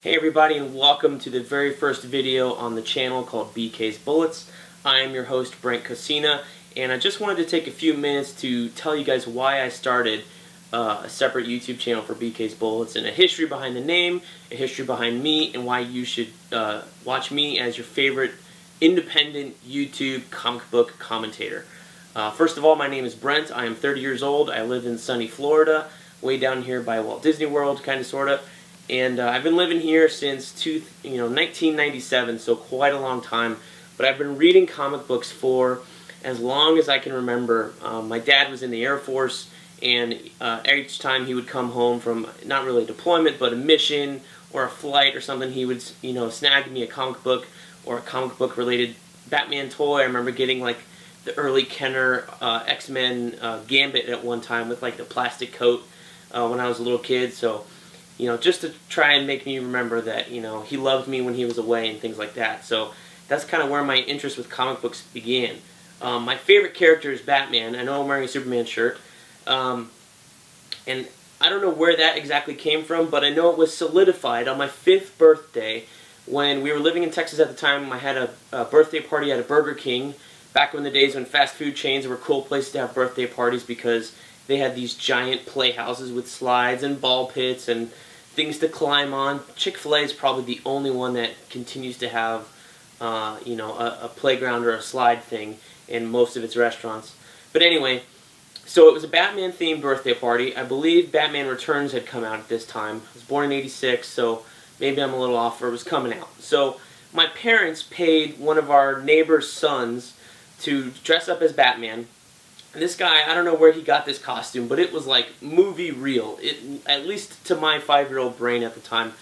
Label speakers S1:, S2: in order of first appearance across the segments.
S1: Hey everybody, and welcome to the very first video on the channel called BK's Bullets. I am your host Brent, and I just wanted to take a few minutes to tell you guys why I started a separate YouTube channel for BK's Bullets, and a history behind the name, a history behind me, and why you should watch me as your favorite independent YouTube comic book commentator. First of all, my name is Brent. I am 30 years old. I live in sunny Florida, way down here by Walt Disney World, kind of, sort of. And I've been living here since 1997, so quite a long time. But I've been reading comic books for as long as I can remember. My dad was in the Air Force, and each time he would come home from, not really a deployment, but a mission or a flight or something, he would snag me a comic book or a comic book related Batman toy. I remember getting like the early Kenner X-Men Gambit at one time with like the plastic coat when I was a little kid. So just to try and make me remember that, he loved me when he was away and things like that. So that's kind of where my interest with comic books began. My favorite character is Batman. I know I'm wearing a Superman shirt. And I don't know where that exactly came from, but I know it was solidified on my 5th birthday when we were living in Texas at the time. I had a birthday party at a Burger King back in the days when fast food chains were cool places to have birthday parties because they had these giant playhouses with slides and ball pits and things to climb on. Chick-fil-A is probably the only one that continues to have, a playground or a slide thing in most of its restaurants. But anyway, so it was a Batman-themed birthday party. I believe Batman Returns had come out at this time. I was born in '86, so maybe I'm a little off, or it was coming out. So my parents paid one of our neighbor's sons to dress up as Batman. And this guy, I don't know where he got this costume, but it was like movie real. At least to my 5-year-old brain at the time.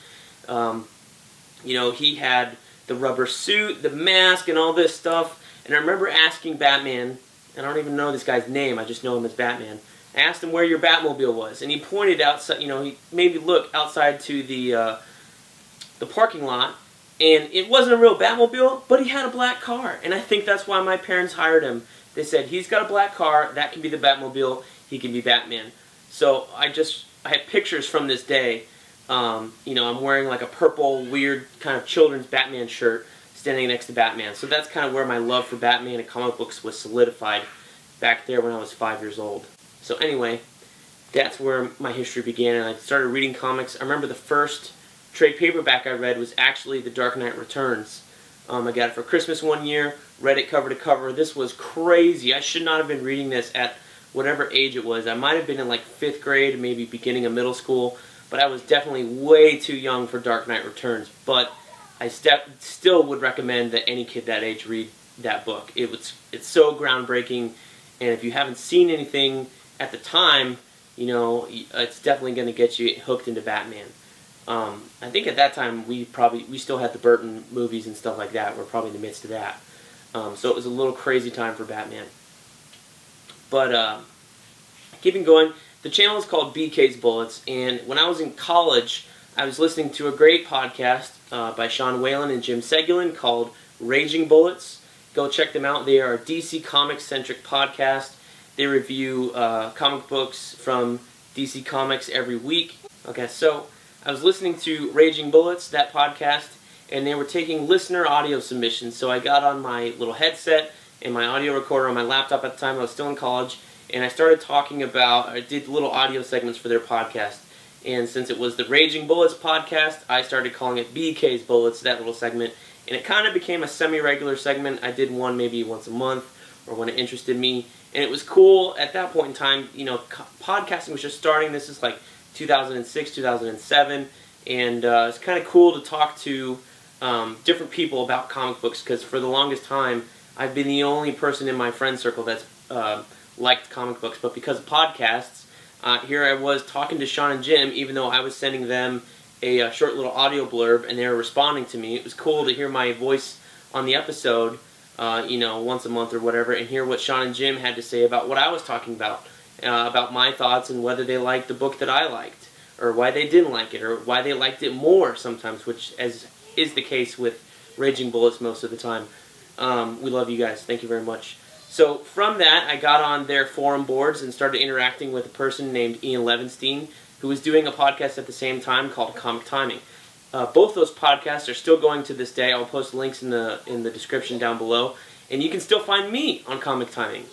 S1: He had the rubber suit, the mask, and all this stuff. And I remember asking Batman, and I don't even know this guy's name, I just know him as Batman. I asked him where your Batmobile was, and he pointed outside, he made me look outside to the parking lot, and it wasn't a real Batmobile, but he had a black car. And I think that's why my parents hired him. They said, he's got a black car, that can be the Batmobile, he can be Batman. So I had pictures from this day. I'm wearing like a purple, weird kind of children's Batman shirt standing next to Batman. So that's kind of where my love for Batman and comic books was solidified back there when I was 5 years old. So anyway, that's where my history began, and I started reading comics. I remember the first trade paperback I read was actually The Dark Knight Returns. I got it for Christmas one year, read it cover to cover. This was crazy. I should not have been reading this at whatever age it was. I might have been in like 5th grade, maybe beginning of middle school, but I was definitely way too young for Dark Knight Returns. But I still would recommend that any kid that age read that book. It's so groundbreaking, and if you haven't seen anything at the time, it's definitely going to get you hooked into Batman. I think at that time we still had the Burton movies and stuff like that. We're probably in the midst of that. So it was a little crazy time for Batman. But keeping going, the channel is called BK's Bullets, and when I was in college, I was listening to a great podcast by Sean Whalen and Jim Seguin called Raging Bullets. Go check them out. They are a DC Comics-centric podcast. They review comic books from DC Comics every week. Okay, so I was listening to Raging Bullets, that podcast, and they were taking listener audio submissions. So I got on my little headset and my audio recorder on my laptop at the time. I was still in college, and I started talking about, I did little audio segments for their podcast. And since it was the Raging Bullets podcast, I started calling it BK's Bullets, that little segment. And it kind of became a semi-regular segment. I did one maybe once a month or when it interested me. And it was cool at that point in time. Podcasting was just starting. This is like 2006, 2007, and it's kind of cool to talk to different people about comic books, because for the longest time I've been the only person in my friend circle that's liked comic books. But because of podcasts, here I was talking to Sean and Jim, even though I was sending them a short little audio blurb and they were responding to me. It was cool to hear my voice on the episode, once a month or whatever, and hear what Sean and Jim had to say about what I was talking about my thoughts and whether they liked the book that I liked, or why they didn't like it, or why they liked it more sometimes, which as is the case with Raging Bullets most of the time. We love you guys. Thank you very much. So from that, I got on their forum boards and started interacting with a person named Levenstein, who was doing a podcast at the same time called Comic Timing. Both those podcasts are still going to this day. I'll post links in the description down below, and you can still find me on Comic Timing.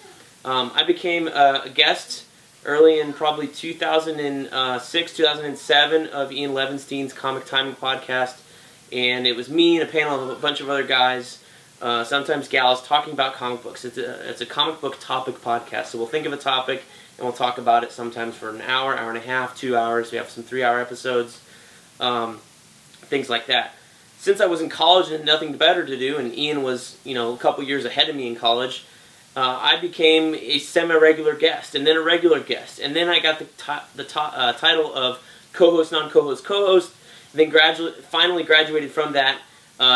S1: I became a guest early in probably 2006, 2007 of Ian Levenstein's Comic Timing podcast, and it was me and a panel of a bunch of other guys, sometimes gals, talking about comic books. It's a comic book topic podcast, so we'll think of a topic and we'll talk about it sometimes for an hour, hour and a half, 2 hours. We have some 3-hour episodes, things like that. Since I was in college and had nothing better to do, and Ian was, a couple years ahead of me in college, I became a semi-regular guest, and then a regular guest, and then I got the title of co-host, non-co-host, co-host, then finally graduated from that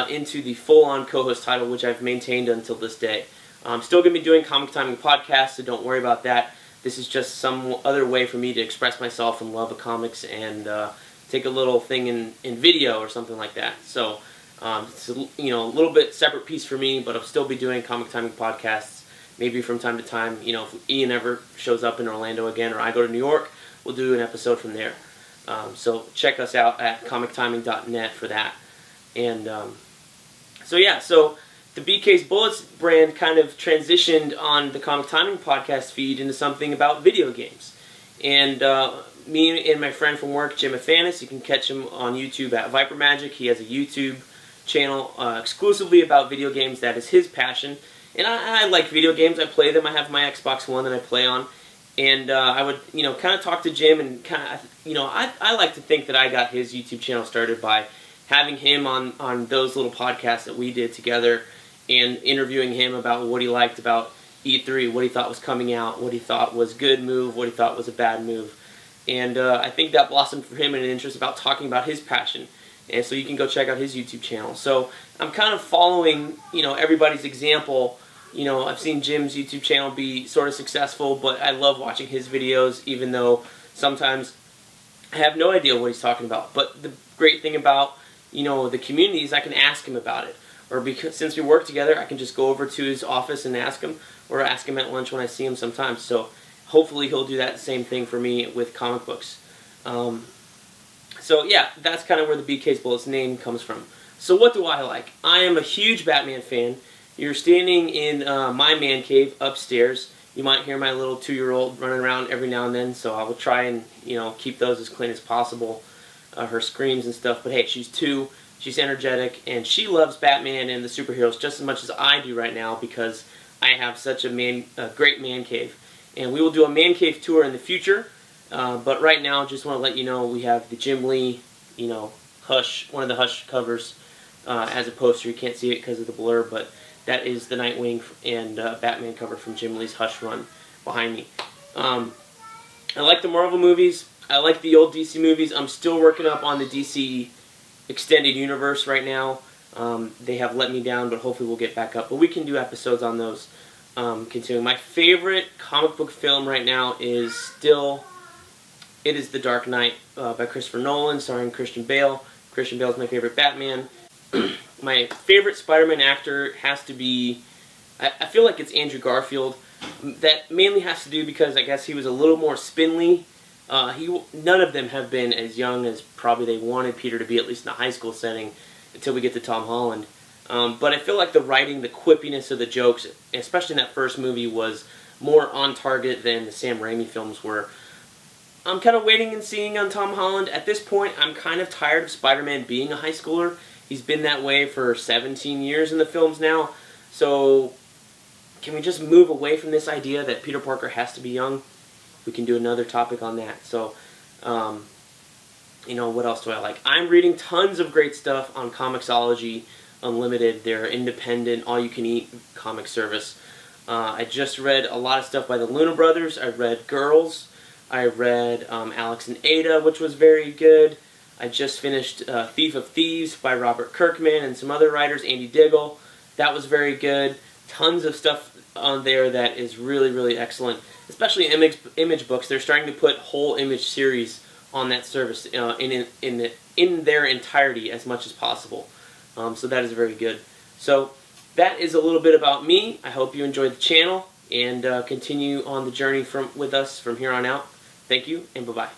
S1: into the full-on co-host title, which I've maintained until this day. I'm still going to be doing Comic Timing podcasts, so don't worry about that. This is just some other way for me to express myself and love of comics and take a little thing in video or something like that. So it's a little bit separate piece for me, but I'll still be doing Comic Timing podcasts. Maybe from time to time, if Ian ever shows up in Orlando again, or I go to New York, we'll do an episode from there. So check us out at comictiming.net for that. And so the BK's Bullets brand kind of transitioned on the Comic Timing podcast feed into something about video games. And me and my friend from work, Jim Efantis, you can catch him on YouTube at Viper Magic. He has a YouTube channel exclusively about video games. That is his passion. And I like video games. I play them. I have my Xbox One that I play on. And I would, kind of talk to Jim and kind of, I like to think that I got his YouTube channel started by having him on those little podcasts that we did together and interviewing him about what he liked about E3, what he thought was coming out, what he thought was a good move, what he thought was a bad move. And I think that blossomed for him in an interest about talking about his passion. And so you can go check out his YouTube channel. So I'm kind of following, everybody's example. I've seen Jim's YouTube channel be sort of successful, but I love watching his videos, even though sometimes I have no idea what he's talking about. But the great thing about, the community is I can ask him about it. Or because since we work together, I can just go over to his office and ask him, or ask him at lunch when I see him sometimes. So hopefully he'll do that same thing for me with comic books. So yeah, that's kind of where the BK's Bullets name comes from. So what do I like? I am a huge Batman fan. You're standing in my man cave upstairs. You might hear my little 2-year-old running around every now and then, so I will try and keep those as clean as possible. Her screams and stuff, but hey, she's 2. She's energetic, and she loves Batman and the superheroes just as much as I do right now because I have such a great man cave. And we will do a man cave tour in the future. But right now, just want to let you know we have the Jim Lee, Hush, one of the Hush covers as a poster. You can't see it because of the blur, but that is the Nightwing and Batman cover from Jim Lee's Hush run behind me. I like the Marvel movies. I like the old DC movies. I'm still working up on the DC Extended Universe right now. They have let me down, but hopefully we'll get back up. But we can do episodes on those. Continuing. My favorite comic book film right now is still... It is The Dark Knight by Christopher Nolan, starring Christian Bale. Christian Bale is my favorite Batman. My favorite Spider-Man actor has to be... I feel like it's Andrew Garfield. That mainly has to do because I guess he was a little more spindly. None of them have been as young as probably they wanted Peter to be, at least in the high school setting, until we get to Tom Holland. But I feel like the writing, the quippiness of the jokes, especially in that first movie, was more on target than the Sam Raimi films were. I'm kind of waiting and seeing on Tom Holland. At this point, I'm kind of tired of Spider-Man being a high schooler. He's been that way for 17 years in the films now. So, can we just move away from this idea that Peter Parker has to be young? We can do another topic on that. So, what else do I like? I'm reading tons of great stuff on Comixology Unlimited. They're independent, all-you-can-eat comic service. I just read a lot of stuff by the Luna Brothers. I read Girls. I read Alex and Ada, which was very good. I just finished Thief of Thieves by Robert Kirkman and some other writers, Andy Diggle. That was very good. Tons of stuff on there that is really, really excellent. Especially image books. They're starting to put whole image series on that service in their entirety as much as possible. So that is very good. So that is a little bit about me. I hope you enjoyed the channel and continue on the journey with us from here on out. Thank you, and bye-bye.